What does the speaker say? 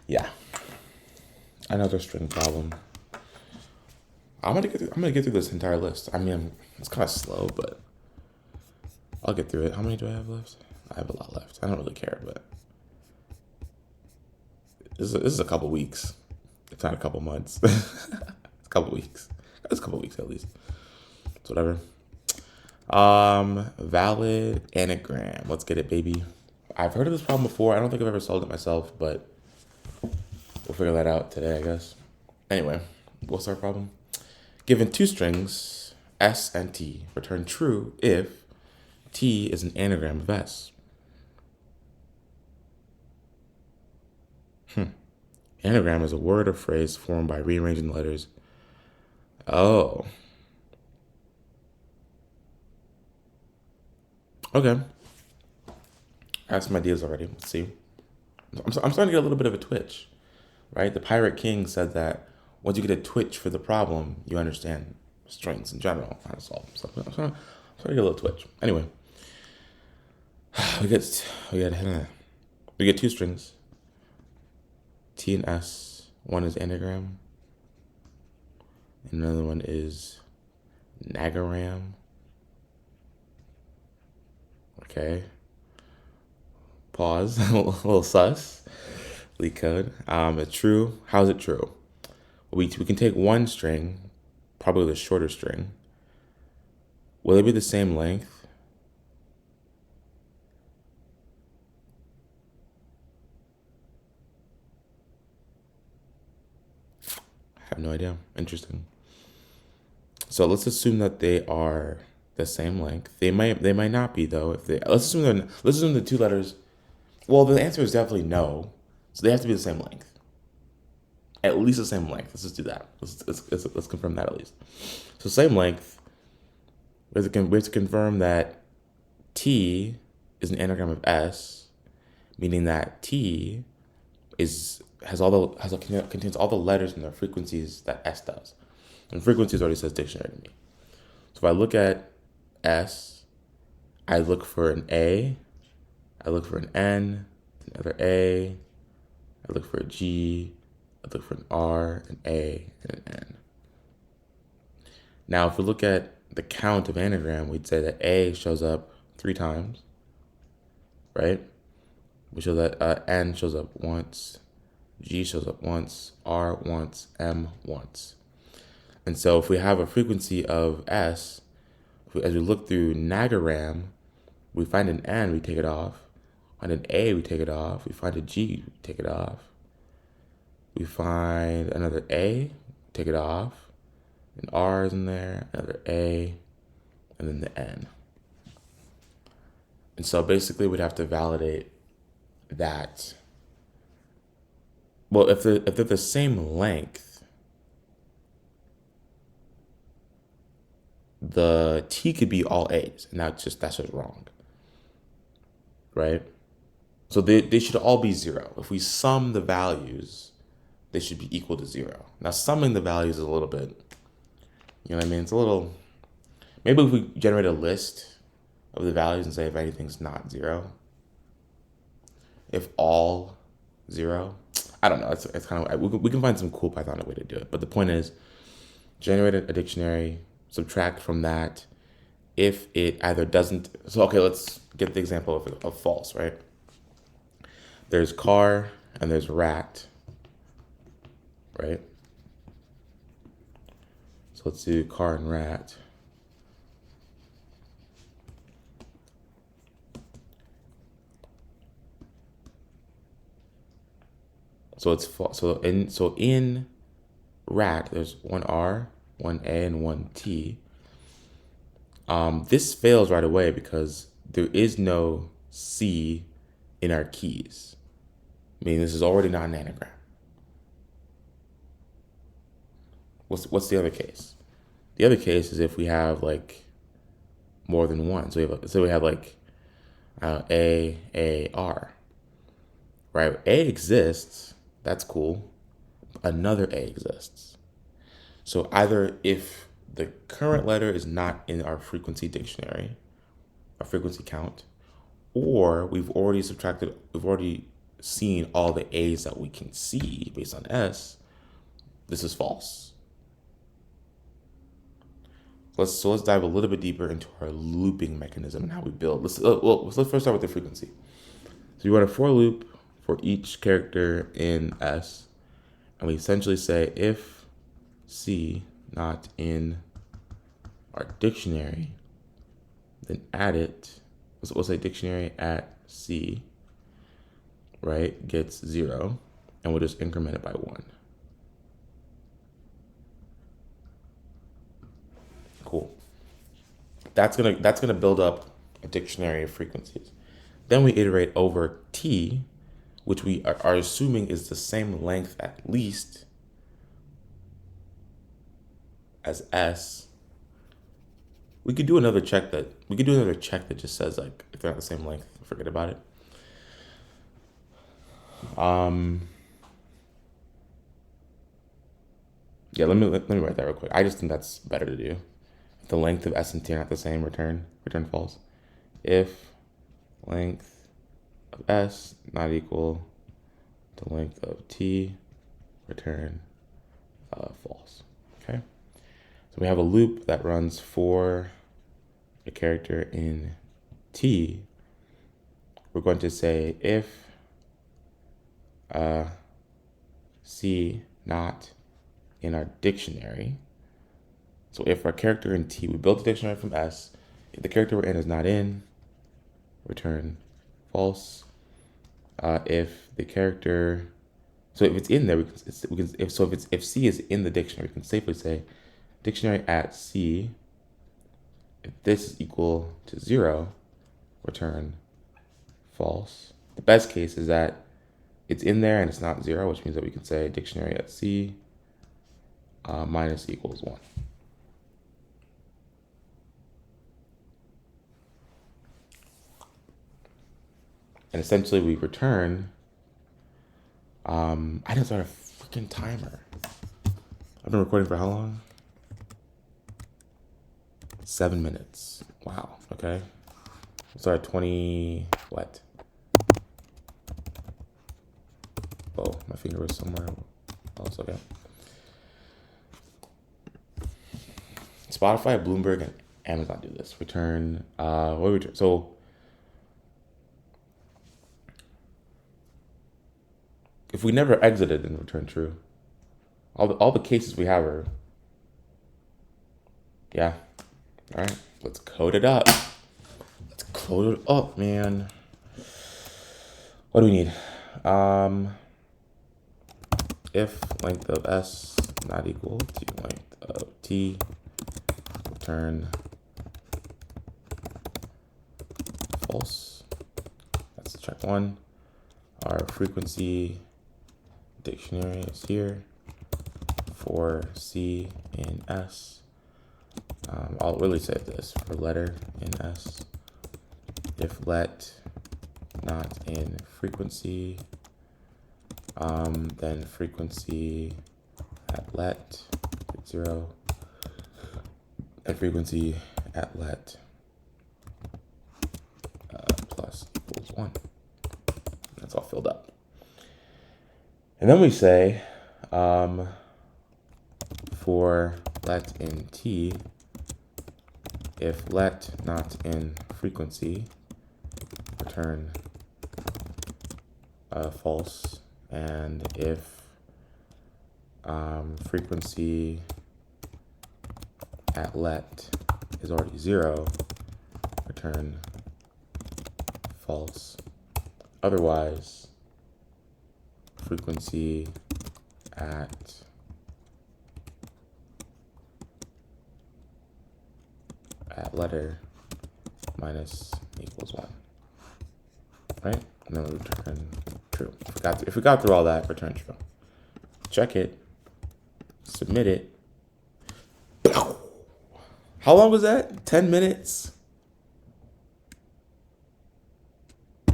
Yeah, another string problem. I'm gonna get through this entire list. I mean, it's kind of slow, but I'll get through it. How many do I have left? I have a lot left. I don't really care, but this is a couple weeks. It's not a couple months. It's a couple weeks. It's a couple weeks at least. It's whatever. Valid anagram. Let's get it, baby. I've heard of this problem before. I don't think I've ever solved it myself, but we'll figure that out today, I guess. Anyway, what's our problem? Given two strings, S and T, return true if T is an anagram of S. Anagram is a word or phrase formed by rearranging the letters. Oh, okay. I have some ideas already. Let's see. I'm starting to get a little bit of a twitch, right? The Pirate King said that once you get a twitch for the problem, you understand strings in general, how to solve them. So I'm starting to get a little twitch. Anyway, we get we get we get two strings, T and S. One is anagram, and another one is nagaram. Okay. Pause. A little sus. Leak code. It's true. How is it true? We can take one string, probably the shorter string. Will it be the same length? I have no idea. Interesting. So let's assume that they are the same length. They might not be though. If they let's assume the two letters. Well, the answer is definitely no. So they have to be the same length. At least the same length. Let's just do that. Let's confirm that at least. So same length. We have to confirm that T is an anagram of S, meaning that T is contains all the letters and the frequencies that S does. And frequencies already says dictionary to me. So if I look at S, I look for an A, I look for an N, another A, I look for a G, I look for an R, an A, and an N. Now, if we look at the count of anagram, we'd say that A shows up 3 times, right? We show that N shows up once, G shows up once, R once, M once. And so if we have a frequency of S, as we look through nagaram, we find an N, we take it off. Find an A, we take it off. We find a G, we take it off. We find another A, take it off. An R is in there, another A, and then the N. And so basically we'd have to validate that. Well, if they're the same length, the T could be all A's, and that's just wrong, right? So they should all be 0. If we sum the values, they should be equal to 0. Now summing the values is a little bit, you know what I mean? It's a little, maybe if we generate a list of the values and say if anything's not 0, if all 0, I don't know. It's kind of, we can find some cool Python way to do it. But the point is, generate a dictionary, subtract from that. If it either doesn't, so okay, let's get the example of false, right? There's car and there's rat, right? So let's do car and rat. So it's false. So in rat, there's one R, one A, and one T. This fails right away because there is no C in our keys. Meaning this is already not an anagram. What's the other case? The other case is if we have like more than one. So we have like A, R, right? A exists. That's cool. Another A exists. So either if the current letter is not in our frequency dictionary, our frequency count, or we've already seeing all the A's that we can see based on S, this is false. Let's dive a little bit deeper into our looping mechanism and how we build. Let's first start with the frequency. So you run a for loop for each character in S, and we essentially say if C not in our dictionary, then add it. We'll say dictionary at C, right, gets 0, and we'll just increment it by 1. Cool. That's gonna build up a dictionary of frequencies. Then we iterate over T, which we are assuming is the same length at least as S. We could do another check that just says like if they're not the same length, forget about it. Yeah, let me write that real quick. I just think that's better to do. If the length of S and T are not the same, return false. If length of S not equal to length of T, return false. Okay. So we have a loop that runs for a character in T. We're going to say if C not in our dictionary. So if our character in T, we built the dictionary from S, if the character we're in is not in, return false. If the character, so if it's in there, if C is in the dictionary, we can safely say dictionary at C. If this is equal to 0, return false. The best case is that it's in there and it's not 0, which means that we can say dictionary at C minus equals 1. And essentially we return, I didn't start a freaking timer. I've been recording for how long? 7 minutes. Wow, okay. Sorry, 20, what? Oh, my finger was somewhere else, okay. Spotify, Bloomberg, and Amazon do this. Return, what do we return? So, if we never exited, then return true. All the cases we have are, yeah. All right, let's code it up. Let's code it up, man. What do we need? If length of S not equal to length of T, return false. That's check 1. Our frequency dictionary is here for C in S. I'll really say this for letter in S. If let not in frequency, then frequency at let is 0, and frequency at let plus equals 1. That's all filled up. And then we say for let in T, if let not in frequency, return false, and if frequency at let is already 0, return false. Otherwise, frequency at letter minus equals 1, right? And then we return true. If we got through all that, return true. Check it, submit it. How long was that? 10 minutes?